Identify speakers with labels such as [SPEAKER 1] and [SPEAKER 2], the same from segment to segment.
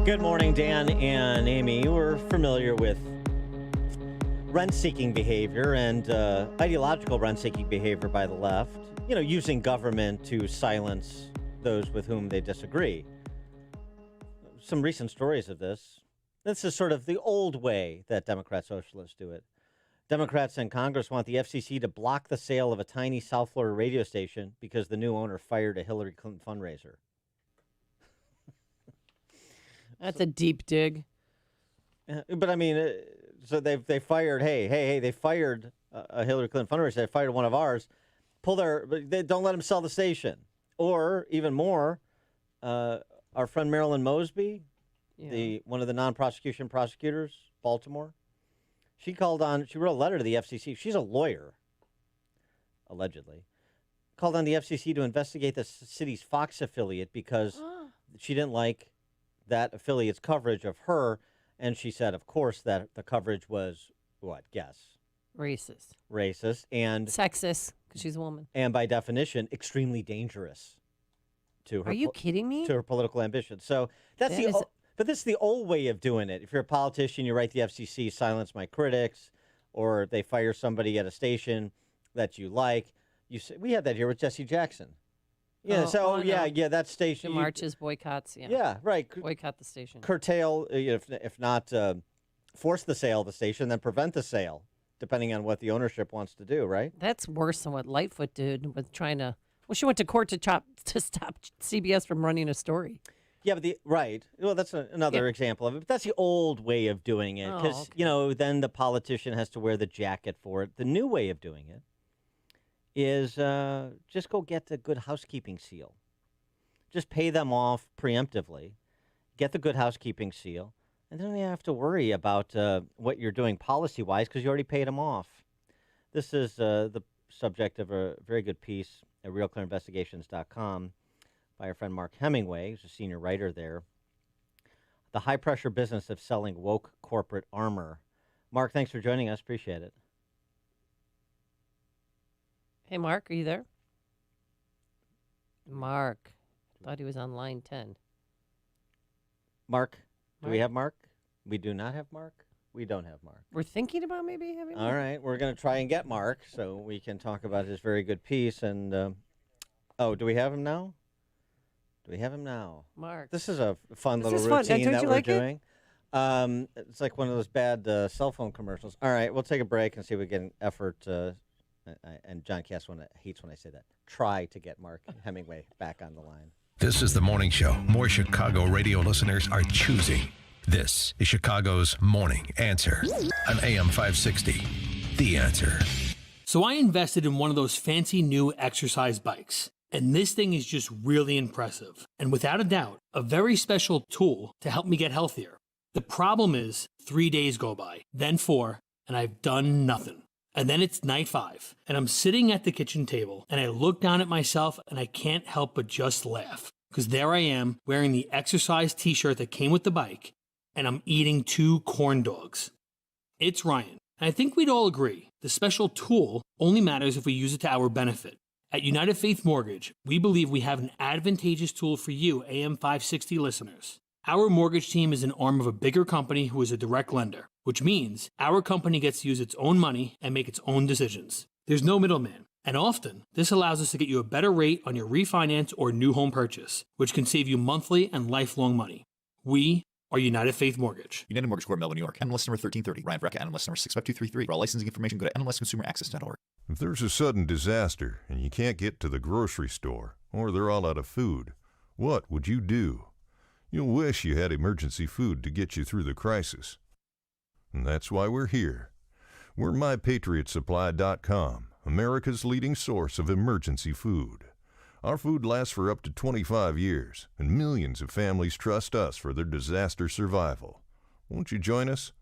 [SPEAKER 1] Good morning, Dan and Amy. We're familiar with rent-seeking behavior and ideological rent-seeking behavior by the left, using government to silence those with whom they disagree. Some recent stories of this. This is sort of the old way that Democrat socialists do it. Democrats in Congress want the FCC to block the sale of a tiny South Florida radio station because the new owner fired a Hillary Clinton fundraiser.
[SPEAKER 2] That's a deep dig.
[SPEAKER 1] But I mean, so they fired. Hey! They fired a Hillary Clinton fundraiser. They fired one of ours. They don't let them sell the station. Or even more, our friend Marilyn Mosby, one of the non-prosecution prosecutors, Baltimore. She wrote a letter to the FCC. She's a lawyer, allegedly. Called on the FCC to investigate the city's Fox affiliate because she didn't like that affiliate's coverage of her, and she said, of course, that the coverage was, guess? Racist. And
[SPEAKER 2] sexist, because she's a woman.
[SPEAKER 1] And by definition, extremely dangerous to her.
[SPEAKER 2] Are you kidding me?
[SPEAKER 1] To her political ambition. So but this is the old way of doing it. If you're a politician, you write the FCC, silence my critics, or they fire somebody at a station that you like. You say, we had that here with Jesse Jackson. Yeah, that station.
[SPEAKER 2] Marches, boycotts,
[SPEAKER 1] Yeah, right.
[SPEAKER 2] Boycott the station.
[SPEAKER 1] Curtail, if not force the sale of the station, then prevent the sale, depending on what the ownership wants to do, right?
[SPEAKER 2] That's worse than what Lightfoot did with trying to... Well, she went to court to stop CBS from running a story.
[SPEAKER 1] Yeah, but right. Well, that's another example of it. But that's the old way of doing it, because, then the politician has to wear the jacket for it. The new way of doing it is just go get the good housekeeping seal. Just pay them off preemptively. Get the good housekeeping seal. And then you don't have to worry about what you're doing policy-wise because you already paid them off. This is the subject of a very good piece at realclearinvestigations.com by our friend Mark Hemmingway, who's a senior writer there. The high-pressure business of selling woke corporate armor. Mark, thanks for joining us. Appreciate it.
[SPEAKER 2] Hey, Mark, are you there? Mark. Thought he was on line 10.
[SPEAKER 1] Mark? Do we have Mark? We do not have Mark? We don't have Mark.
[SPEAKER 2] We're thinking about maybe having Mark.
[SPEAKER 1] All right. We're going to try and get Mark so we can talk about his very good piece. And, do we have him now?
[SPEAKER 2] Mark.
[SPEAKER 1] This is a fun little routine that we're doing. It's like one of those bad cell phone commercials. All right. We'll take a break and see if we get an effort and John Cass hates when I say that. Try to get Mark Hemmingway back on the line.
[SPEAKER 3] This is the morning show more Chicago radio listeners are choosing. This is Chicago's Morning Answer on AM 560. The Answer.
[SPEAKER 4] So I invested in one of those fancy new exercise bikes, and this thing is just really impressive. And without a doubt, a very special tool to help me get healthier. The problem is 3 days go by, then 4, and I've done nothing. And then it's night 5, and I'm sitting at the kitchen table, and I look down at myself, and I can't help but just laugh. Because there I am, wearing the exercise t-shirt that came with the bike, and I'm eating 2 corn dogs. It's Ryan, and I think we'd all agree, the special tool only matters if we use it to our benefit. At United Faith Mortgage, we believe we have an advantageous tool for you, AM 560 listeners. Our mortgage team is an arm of a bigger company who is a direct lender, which means our company gets to use its own money and make its own decisions. There's no middleman, and often this allows us to get you a better rate on your refinance or new home purchase, which can save you monthly and lifelong money. We are United Faith Mortgage.
[SPEAKER 5] United Mortgage Corp, Melbourne, New York. NMLS number 1330. Ryan Brecka, NMLS number 65233. For all licensing information, go to nmlsconsumeraccess.org.
[SPEAKER 6] If there's a sudden disaster and you can't get to the grocery store, or they're all out of food, what would you do? You'll wish you had emergency food to get you through the crisis. And that's why we're here. We're MyPatriotSupply.com, America's leading source of emergency food. Our food lasts for up to 25 years, and millions of families trust us for their disaster survival. Won't you join us?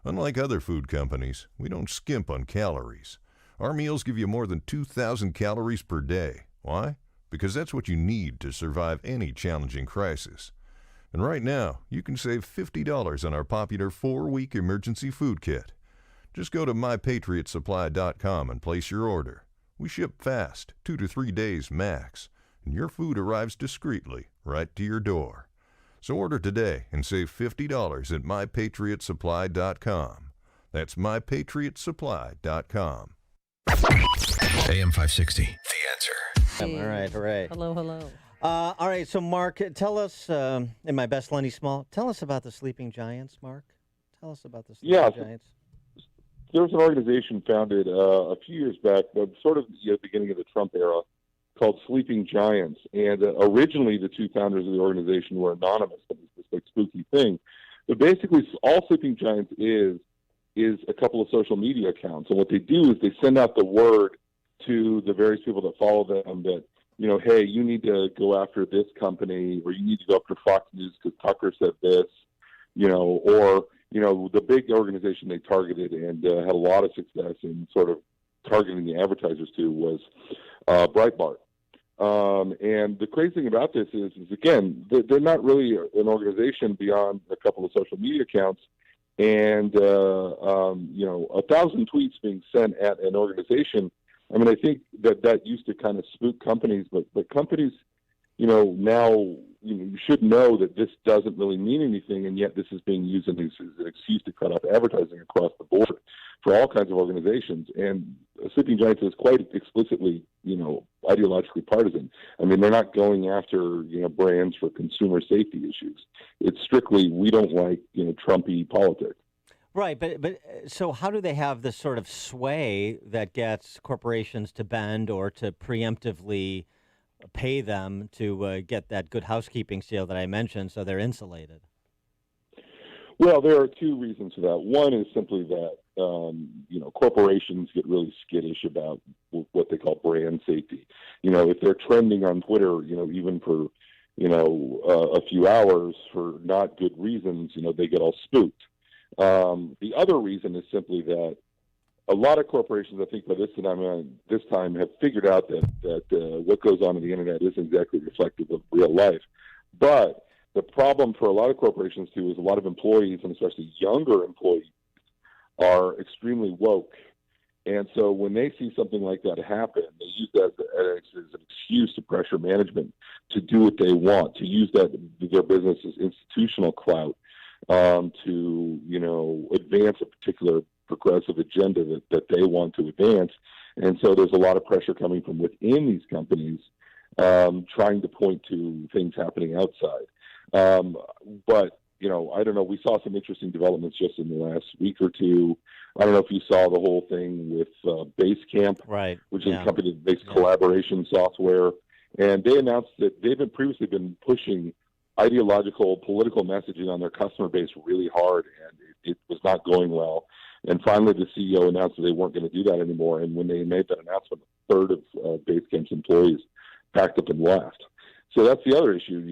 [SPEAKER 6] Unlike other food companies, we don't skimp on calories. Our meals give you more than 2,000 calories per day. Why? Because that's what you need to survive any challenging crisis. And right now, you can save $50 on our popular 4-week emergency food kit. Just go to MyPatriotSupply.com and place your order. We ship fast, 2 to 3 days max, and your food arrives discreetly right to your door. So order today and save $50 at mypatriotsupply.com. That's mypatriotsupply.com.
[SPEAKER 3] AM 560, The Answer.
[SPEAKER 1] All right, hooray.
[SPEAKER 2] Hello, hello.
[SPEAKER 1] All right, so Mark, tell us, in my best Lenny Small, tell us about the Sleeping Giants, Mark. Tell us about the Sleeping Giants.
[SPEAKER 7] There was an organization founded a few years back, but sort of the beginning of the Trump era, called Sleeping Giants. And originally, the two founders of the organization were anonymous. It was this like spooky thing. But basically, all Sleeping Giants is a couple of social media accounts. And what they do is they send out the word to the various people that follow them that, hey, you need to go after this company, or you need to go after Fox News because Tucker said this, or the big organization they targeted and had a lot of success in sort of targeting the advertisers to was Breitbart. And the crazy thing about this is again, they're not really an organization beyond a couple of social media accounts and, 1,000 tweets being sent at an organization. I mean, I think that used to kind of spook companies, but companies, now you should know that this doesn't really mean anything, and yet this is being used as an excuse to cut off advertising across the board for all kinds of organizations. And Sleeping Giants is quite explicitly, ideologically partisan. I mean, they're not going after, brands for consumer safety issues. It's strictly, we don't like, Trumpy politics.
[SPEAKER 1] Right, but so how do they have this sort of sway that gets corporations to bend or to preemptively pay them to get that good housekeeping seal that I mentioned, so they're insulated?
[SPEAKER 7] Well, there are two reasons for that. One is simply that corporations get really skittish about what they call brand safety. If they're trending on Twitter, even for a few hours for not good reasons, they get all spooked. The other reason is simply that a lot of corporations, I think, by this time have figured out that what goes on in the internet isn't exactly reflective of real life. But the problem for a lot of corporations, too, is a lot of employees, and especially younger employees, are extremely woke. And so when they see something like that happen, they use that as an excuse to pressure management to do what they want, to use their business as institutional clout, to advance a particular progressive agenda that they want to advance. And so there's a lot of pressure coming from within these companies trying to point to things happening outside. But I don't know. We saw some interesting developments just in the last week or two. I don't know if you saw the whole thing with Basecamp,
[SPEAKER 1] right,
[SPEAKER 7] which is a company that makes collaboration software. And they announced that they've previously been pushing ideological political messaging on their customer base really hard, and it was not going well. And finally, the CEO announced that they weren't going to do that anymore. And when they made that announcement, a third of Basecamp's employees packed up and left. So that's the other issue, is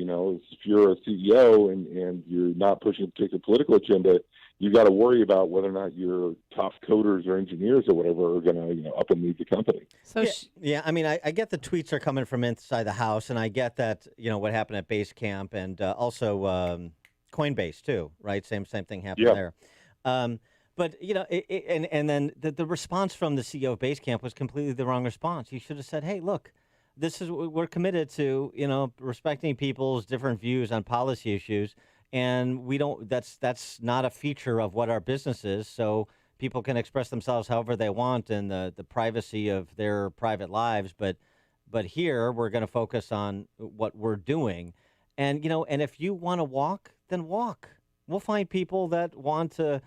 [SPEAKER 7] if you're a CEO and you're not pushing a particular political agenda, you got to worry about whether or not your top coders or engineers or whatever are going to up and leave the company.
[SPEAKER 2] So
[SPEAKER 1] I mean, I get the tweets are coming from inside the house, and I get that what happened at Basecamp and also Coinbase too, right? Same thing happened there. But and then the response from the CEO of Basecamp was completely the wrong response. He should have said, "Hey, look, we're committed to respecting people's different views on policy issues, and we don't. That's not a feature of what our business is. So people can express themselves however they want in the privacy of their private lives. But here we're going to focus on what we're doing, and and if you want to walk, then walk. We'll find people that want to."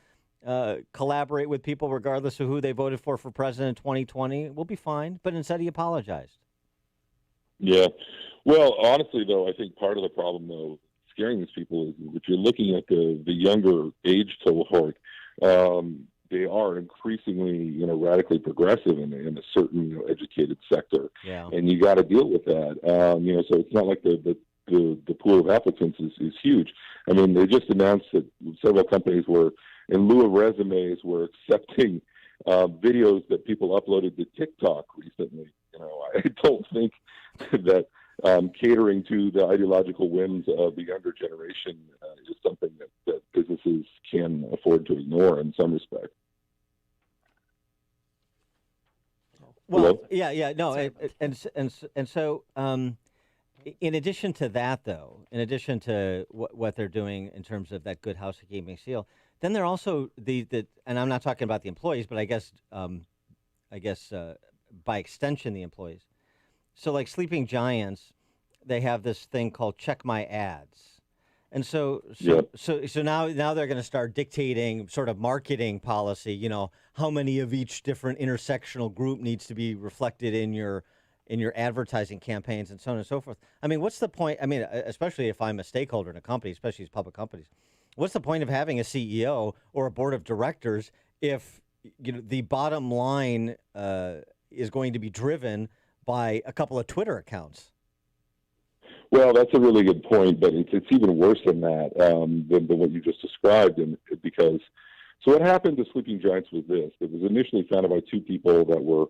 [SPEAKER 1] Collaborate with people regardless of who they voted for president in 2020, we'll be fine. But instead he apologized.
[SPEAKER 7] Yeah. Well, honestly, though, I think part of the problem, though, scaring these people is if you're looking at the younger age cohort, they are increasingly, radically progressive in a certain, educated sector.
[SPEAKER 1] Yeah.
[SPEAKER 7] And you got to deal with that. So it's not like the pool of applicants is huge. I mean, they just announced that several companies were, in lieu of resumes, were accepting videos that people uploaded to TikTok recently. I don't think that catering to the ideological whims of the younger generation is something that businesses can afford to ignore in some respect.
[SPEAKER 1] Well, yeah, no, and so In addition to that, though, in addition to what they're doing in terms of that good housekeeping seal, then they're also and I'm not talking about the employees, but I guess by extension the employees. So like Sleeping Giants, they have this thing called Check My Ads. And so now they're going to start dictating sort of marketing policy, how many of each different intersectional group needs to be reflected in your advertising campaigns and so on and so forth. I mean, what's the point? I mean, especially if I'm a stakeholder in a company, especially these public companies, what's the point of having a CEO or a board of directors if the bottom line is going to be driven by a couple of Twitter accounts?
[SPEAKER 7] Well, that's a really good point, but it's even worse than that, than what you just described. And so what happened to Sleeping Giants was this: it was initially founded by two people that were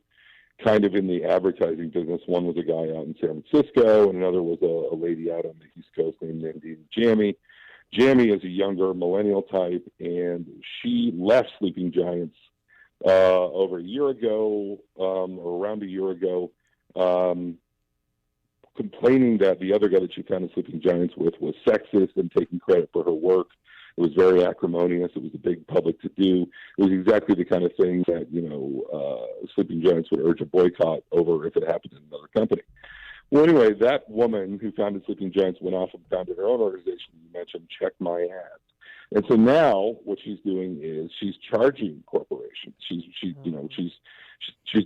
[SPEAKER 7] kind of in the advertising business. One was a guy out in San Francisco, and another was a lady out on the East Coast named Jamie. Jamie is a younger millennial type, and she left Sleeping Giants over a year ago, or around a year ago, complaining that the other guy that she founded Sleeping Giants with was sexist and taking credit for her work. It was very acrimonious. It was a big public to-do. It was exactly the kind of thing that, Sleeping Giants would urge a boycott over if it happened in another company. Well, anyway, that woman who founded Sleeping Giants went off and founded her own organization. You mentioned Check My Ads. And so now what she's doing is she's charging corporations. She's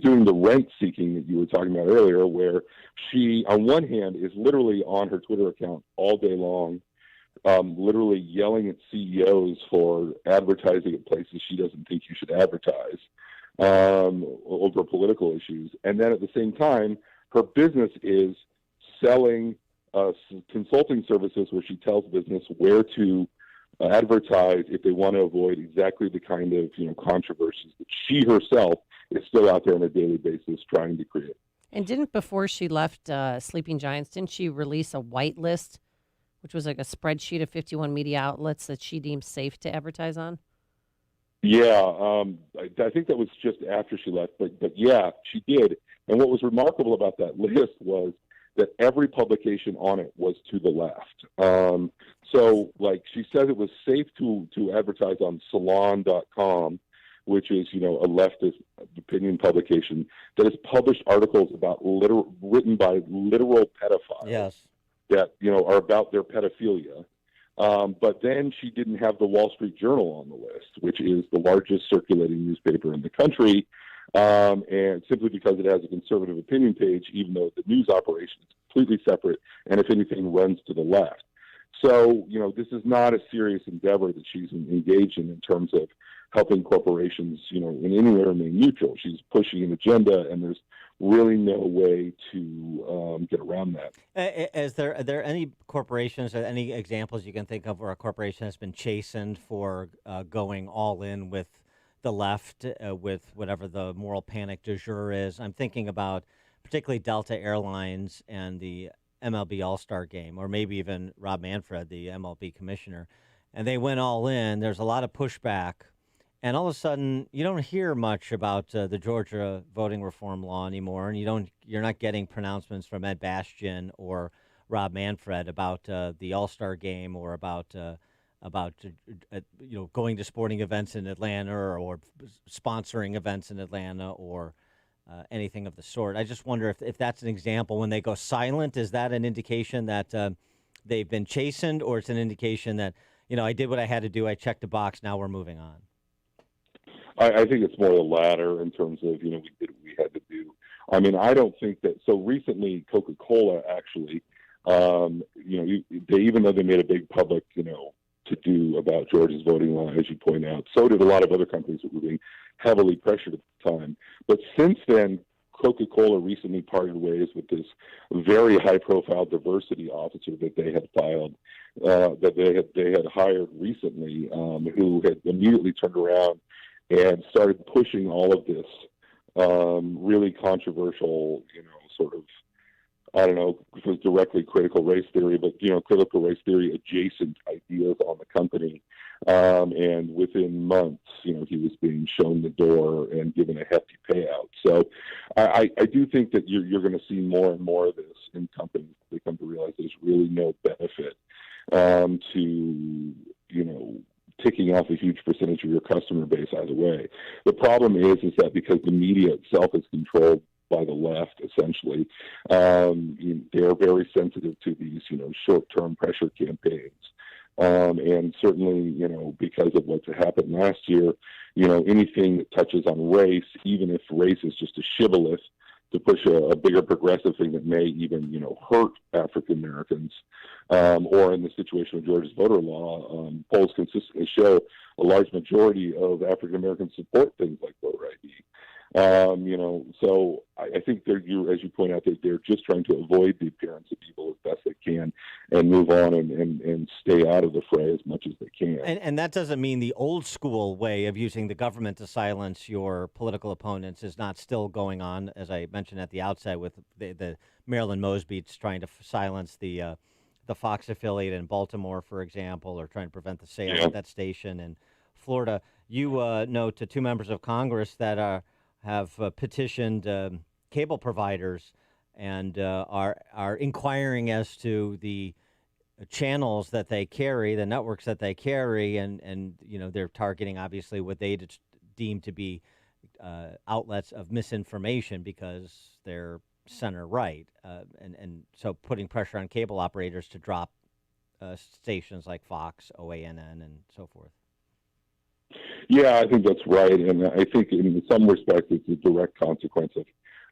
[SPEAKER 7] doing the rent seeking that you were talking about earlier, where she, on one hand, is literally on her Twitter account all day long, literally yelling at CEOs for advertising at places she doesn't think you should advertise over political issues. And then at the same time, her business is selling consulting services where she tells business where to advertise if they want to avoid exactly the kind of controversies that she herself is still out there on a daily basis trying to create.
[SPEAKER 2] And before she left Sleeping Giants, didn't she release a white list, which was like a spreadsheet of 51 media outlets that she deemed safe to advertise on?
[SPEAKER 7] Yeah, I think that was just after she left, but yeah, she did. And what was remarkable about that list was that every publication on it was to the left. So, like, she says it was safe to advertise on Salon.com, which is, a leftist opinion publication that has published articles about written by literal pedophiles.
[SPEAKER 1] Yes.
[SPEAKER 7] That, are about their pedophilia. But then she didn't have the Wall Street Journal on the list, which is the largest circulating newspaper in the country. And simply because it has a conservative opinion page, even though the news operation is completely separate, and if anything, runs to the left. So, this is not a serious endeavor that she's engaged in terms of helping corporations, in any way remain neutral. She's pushing an agenda, and there's really no way to get around that.
[SPEAKER 1] Are there any corporations or any examples you can think of where a corporation has been chastened for going all in with the left, with whatever the moral panic du jour is? I'm thinking about particularly Delta Airlines and the MLB All-Star Game, or maybe even Rob Manfred, the MLB commissioner. And they went all in. There's a lot of pushback. And all of a sudden, you don't hear much about the Georgia voting reform law anymore, and you're not getting pronouncements from Ed Bastian or Rob Manfred about the All-Star Game or about going to sporting events in Atlanta or sponsoring events in Atlanta or anything of the sort. I just wonder if that's an example. When they go silent, is that an indication that they've been chastened, or it's an indication that I did what I had to do, I checked the box, now we're moving on?
[SPEAKER 7] I think it's more the latter in terms of, we did what we had to do. I mean, I don't think that. So recently, Coca-Cola actually, even though they made a big public, to do about Georgia's voting law, as you point out, so did a lot of other companies that were being heavily pressured at the time. But since then, Coca-Cola recently parted ways with this very high-profile diversity officer that they had filed, that they had hired recently, who had immediately turned around and started pushing all of this really controversial, sort of, I don't know if it was directly critical race theory, but, critical race theory adjacent ideas on the company. And within months, he was being shown the door and given a hefty payout. So I do think that you're going to see more and more of this in companies at they come to realize there's really no benefit to, ticking off a huge percentage of your customer base either way. The problem is that because the media itself is controlled by the left, essentially, they're very sensitive to these, short-term pressure campaigns. And certainly, because of what's happened last year, anything that touches on race, even if race is just a shibboleth to push a bigger progressive thing that may even, hurt African Americans, or in the situation of Georgia's voter law, polls consistently show a large majority of African Americans support things like voter ID. So I think as you point out, they're just trying to avoid the appearance of evil as best they can and move on and stay out of the fray as much as they can.
[SPEAKER 1] And that doesn't mean the old school way of using the government to silence your political opponents is not still going on, as I mentioned at the outset, with the Marilyn Mosby's trying to silence the Fox affiliate in Baltimore, for example, or trying to prevent the sale of that station in Florida. You know to two members of Congress that have petitioned cable providers and are inquiring as to the channels that they carry, the networks that they carry, and they're targeting obviously what they deem to be outlets of misinformation because they're center right, and so putting pressure on cable operators to drop stations like Fox, OANN, and so forth.
[SPEAKER 7] Yeah, I think that's right, and I think in some respects it's a direct consequence of,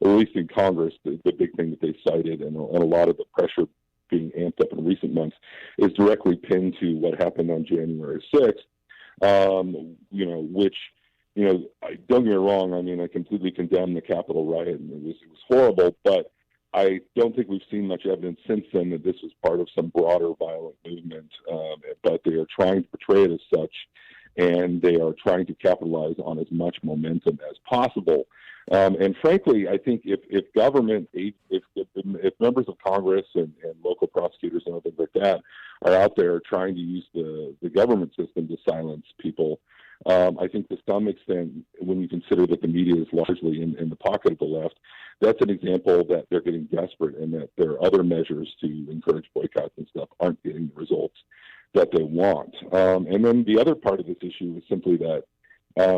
[SPEAKER 7] at least in Congress, the big thing that they cited, and a lot of the pressure being amped up in recent months is directly pinned to what happened on January 6th, which, don't get me wrong, I mean, I completely condemn the Capitol riot, and it was horrible, but I don't think we've seen much evidence since then that this was part of some broader violent movement, but they are trying to portray it as such, and they are trying to capitalize on as much momentum as possible. And frankly, I think if government, if members of Congress and local prosecutors and things like that are out there trying to use the government system to silence people, I think to some extent, when you consider that the media is largely in the pocket of the left, that's an example that they're getting desperate and that there are other measures to encourage boycotts and stuff aren't getting the results that they want. And then the other part of this issue is simply that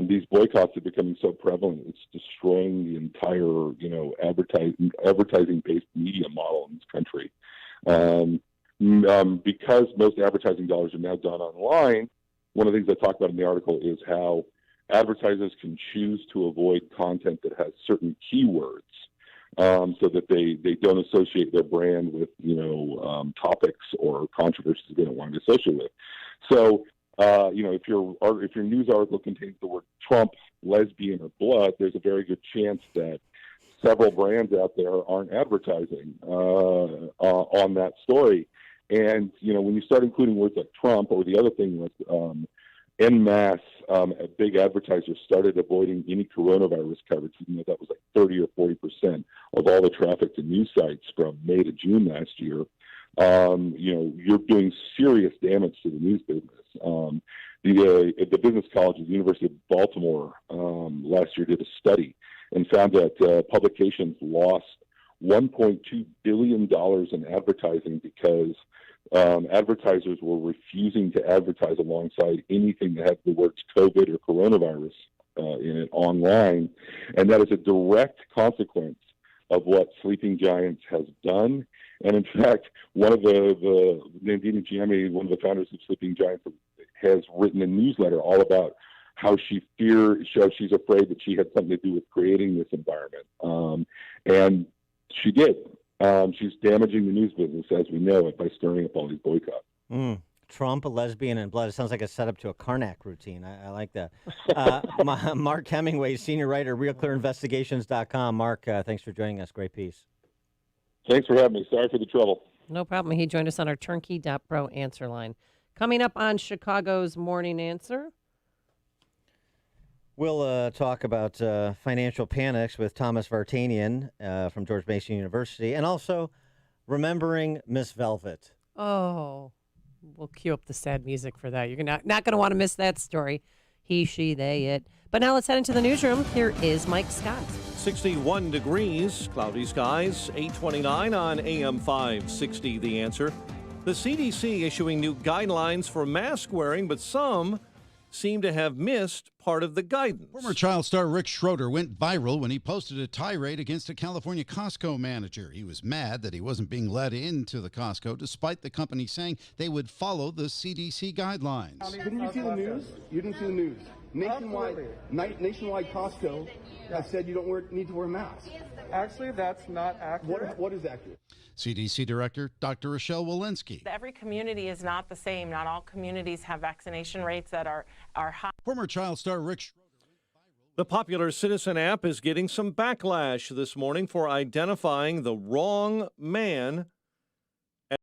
[SPEAKER 7] these boycotts are becoming so prevalent, it's destroying the entire, advertising-based media model in this country. Because most advertising dollars are now done online, one of the things I talk about in the article is how advertisers can choose to avoid content that has certain keywords, so that they don't associate their brand with, topics or controversies they don't want to associate with. So, if your news article contains the word Trump, lesbian, or blood, there's a very good chance that several brands out there aren't advertising on that story. And, when you start including words like Trump, or the other thing was en masse, big advertisers started avoiding any coronavirus coverage, even though that was like 30 or 40% of all the traffic to news sites from May to June last year. You're doing serious damage to the news business. The business college at the University of Baltimore last year did a study and found that publications lost $1.2 billion in advertising because advertisers were refusing to advertise alongside anything that had the words COVID or coronavirus in it online. And that is a direct consequence of what Sleeping Giants has done. And in fact, one of the Nandina Giammi, one of the founders of Sleeping Giants, has written a newsletter all about how she's afraid that she had something to do with creating this environment. And she did. She's damaging the news business as we know it by stirring up all these boycotts.
[SPEAKER 1] Trump, a lesbian, and blood. It sounds like a setup to a Karnak routine. I like that. Mark Hemmingway, senior writer, RealClearInvestigations.com. Mark, thanks for joining us. Great piece.
[SPEAKER 7] Thanks for having me. Sorry for the trouble.
[SPEAKER 2] No problem. He joined us on our turnkey.pro answer line. Coming up on Chicago's Morning Answer.
[SPEAKER 1] We'll talk about financial panics with Thomas Vartanian from George Mason University, and also remembering Miss Velvet.
[SPEAKER 2] Oh, we'll cue up the sad music for that. You're not going to want to miss that story. He, she, they, it. But now let's head into the newsroom. Here is Mike Scott.
[SPEAKER 8] 61 degrees, cloudy skies, 829 on AM 560, The Answer. The CDC issuing new guidelines for mask wearing, but some seem to have missed part of the guidance.
[SPEAKER 9] Former child star Rick Schroeder went viral when he posted a tirade against a California Costco manager. He was mad that he wasn't being let into the Costco, despite the company saying they would follow the CDC guidelines.
[SPEAKER 10] Didn't you see the news? You didn't see the news. Nationwide Costco has said you don't need to wear a mask.
[SPEAKER 11] Actually, that's not accurate.
[SPEAKER 10] What is accurate?
[SPEAKER 9] CDC Director Dr. Rochelle Walensky.
[SPEAKER 12] Every community is not the same. Not all communities have vaccination rates that are high.
[SPEAKER 9] Former child star Rick Schroeder.
[SPEAKER 8] The popular Citizen app is getting some backlash this morning for identifying the wrong man